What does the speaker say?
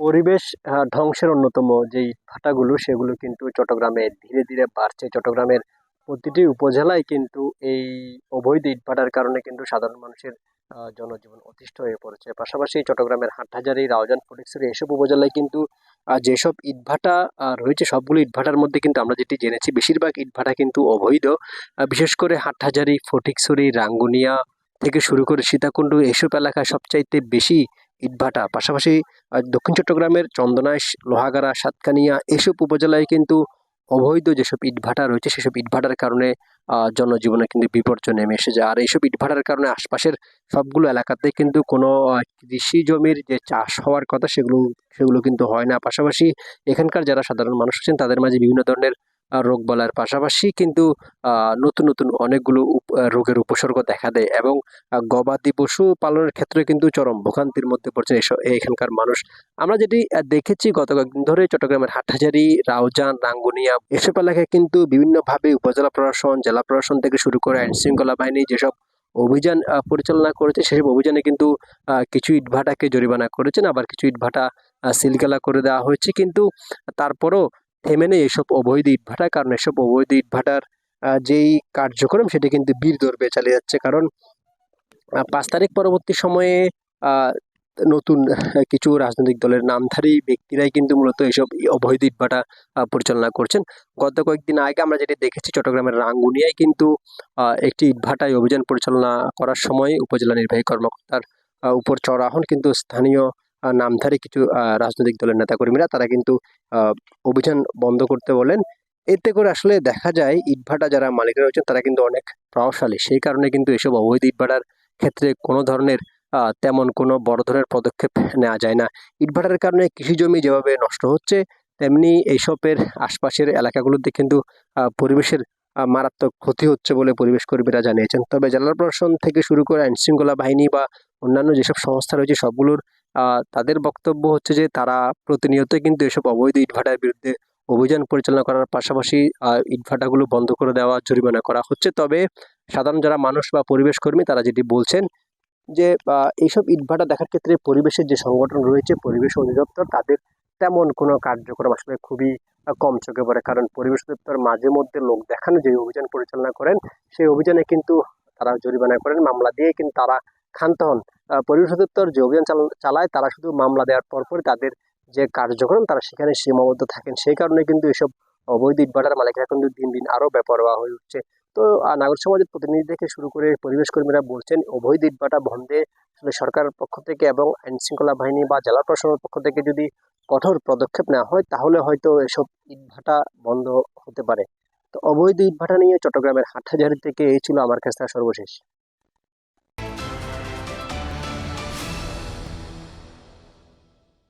পরিবেশ ধ্বংসের অন্যতম যে ইটভাটাগুলো সেগুলো কিন্তু চট্টগ্রামে ধীরে ধীরে বাড়ছে। চট্টগ্রামের প্রতিটি উপজেলায় কিন্তু এই অবৈধ ইটভাটার কারণে কিন্তু সাধারণ মানুষের জনজীবন অতিষ্ঠ হয়ে পড়েছে। পাশাপাশি চট্টগ্রামের হাটহাজারী, রাউজান, ফটিকছড়ি এসব উপজেলায় কিন্তু যেসব ইটভাটা রয়েছে সবগুলো ইটভাটার মধ্যে কিন্তু আমরা যেটি জেনেছি বেশিরভাগ ইটভাটা কিন্তু অবৈধ। বিশেষ করে হাটহাজারী, ফটিকছড়ি, রাঙ্গুনিয়া থেকে শুরু করে সীতাকুণ্ড এসব এলাকায় সবচাইতে বেশি ইটভাটা। পাশাপাশি দক্ষিণ চট্টগ্রামের চন্দনাইশ, লোহাগাড়া, সাতকানিয়া এসব উপজেলায় কিন্তু অবৈধ যেসব ইটভাটা রয়েছে সেসব ইটভাটার কারণে জনজীবনে কিন্তু বিপর্যয় নেমে এসেছে। আর এইসব ইটভাটার কারণে আশপাশের সবগুলো এলাকাতে কিন্তু কোনো কৃষি জমির যে চাষ হওয়ার কথা সেগুলো সেগুলো কিন্তু হয় না। পাশাপাশি এখানকার যারা সাধারণ মানুষ আছেন তাদের মাঝে বিভিন্ন ধরনের রোগবালাইয়ের পাশাপাশি কিন্তু নতুন নতুন অনেকগুলো রোগের উপসর্গ দেখা দেয় এবং গবাদি পশু পালনের ক্ষেত্রে কিন্তু চরম ভোগান্তির মধ্যে পড়ছে এখানকার মানুষ। আমরা যেটি দেখেছি গত কয়েকদিন ধরে চট্টগ্রামের হাটহাজারী, রাউজান, রাঙ্গুনিয়া এসব এলাকায় কিন্তু বিভিন্নভাবে উপজেলা প্রশাসন, জেলা প্রশাসন থেকে শুরু করে আইন শৃঙ্খলা বাহিনী যেসব অভিযান পরিচালনা করেছে সেসব অভিযানে কিন্তু কিছু ইটভাটাকে জরিমানা করেছেন, আবার কিছু ইটভাটা সিলগালা করে দেওয়া হয়েছে। কিন্তু তারপরও থেমে নেই এসব অবৈধ ইটভাটা, কারণ এসব অবৈধ ইটভাটার যেই কার্যক্রম সেটি কিন্তু বীর দৌড়ে চালিয়ে যাচ্ছে। কারণ ৫ তারিখ পরবর্তী সময়ে আহ, নতুন কিছু রাজনৈতিক দলের নামধারী ব্যক্তিরাই কিন্তু মূলত এইসব অবৈধ ইটভাটা পরিচালনা করছেন। গত কয়েকদিন আগে আমরা যেটি দেখেছি চট্টগ্রামের রাঙ্গুনিয়ায় কিন্তু একটি ইটভাটায় অভিযান পরিচালনা করার সময় উপজেলা নির্বাহী কর্মকর্তার উপর চড়াও হন কিন্তু স্থানীয় নামধারী কিছু রাজনৈতিক দলের নেতাকর্মীরা। তারা কিন্তু অভিযান বন্ধ করতে বলেন। এতে করে আসলে দেখা যায় ইটভাটা যারা মালিকরা রয়েছেন তারা কিন্তু অনেক প্রভাবশালী, সেই কারণে কিন্তু এসব অবৈধ ইটভাটার ক্ষেত্রে কোনো ধরনের তেমন কোনো বড় ধরনের পদক্ষেপ নেওয়া যায় না। ইটভাটার কারণে কৃষি জমি যেভাবে নষ্ট হচ্ছে তেমনি এইসবের আশপাশের এলাকাগুলোতে কিন্তু পরিবেশের মারাত্মক ক্ষতি হচ্ছে বলে পরিবেশ কর্মীরা জানিয়েছেন। তবে জেলা প্রশাসন থেকে শুরু করে আইন শৃঙ্খলা বাহিনী বা অন্যান্য যেসব সংস্থা রয়েছে সবগুলোর তাদের বক্তব্য হচ্ছে যে তারা প্রতিনিয়ত কিন্তু এসব অবৈধ ইটভাটার বিরুদ্ধে অভিযান পরিচালনা করার পাশাপাশি ইটভাটাগুলো বন্ধ করে দেওয়া, জরিমানা করা হচ্ছে। তবে সাধারণ যারা মানুষ বা পরিবেশ কর্মী তারা যেটি বলছেন যে এইসব ইটভাটা দেখার ক্ষেত্রে পরিবেশের যে সংগঠন রয়েছে, পরিবেশ অধিদপ্তর, তাদের তেমন কোনো কার্যক্রম আসলে খুবই কম চোখে পড়ে। কারণ পরিবেশ অধিদপ্তর মাঝে মধ্যে লোক দেখানো যে অভিযান পরিচালনা করেন সেই অভিযানে কিন্তু তারা জরিমানা করেন, মামলা দিয়ে কিন্তু তারা ক্ষান্ত হন। পরিবেশ অধিদপ্তর যে অভিযান চালায় তারা শুধু মামলা দেওয়ার পরপরই তাদের যে কার্যক্রম তারা সেখানে সীমাবদ্ধ থাকেন। সেই কারণে কিন্তু এসব অবৈধ ইটভাটার মালিকরা কিন্তু দিন দিন আরো বেপরোয়া হয়ে উঠছে। তো নাগরিক সমাজের প্রতিনিধি থেকে শুরু করে পরিবেশ কর্মীরা বলছেন অবৈধ ইটভাটা বন্ধে আসলে সরকারের পক্ষ থেকে এবং আইন শৃঙ্খলা বাহিনী বা জেলা প্রশাসনের পক্ষ থেকে যদি কঠোর পদক্ষেপ নেওয়া হয় তাহলে হয়তো এসব ইটভাটা বন্ধ হতে পারে। তো অবৈধ ইটভাটা নিয়ে চট্টগ্রামের হাটহাজারী থেকে এই ছিল আমার কাছে সর্বশেষ।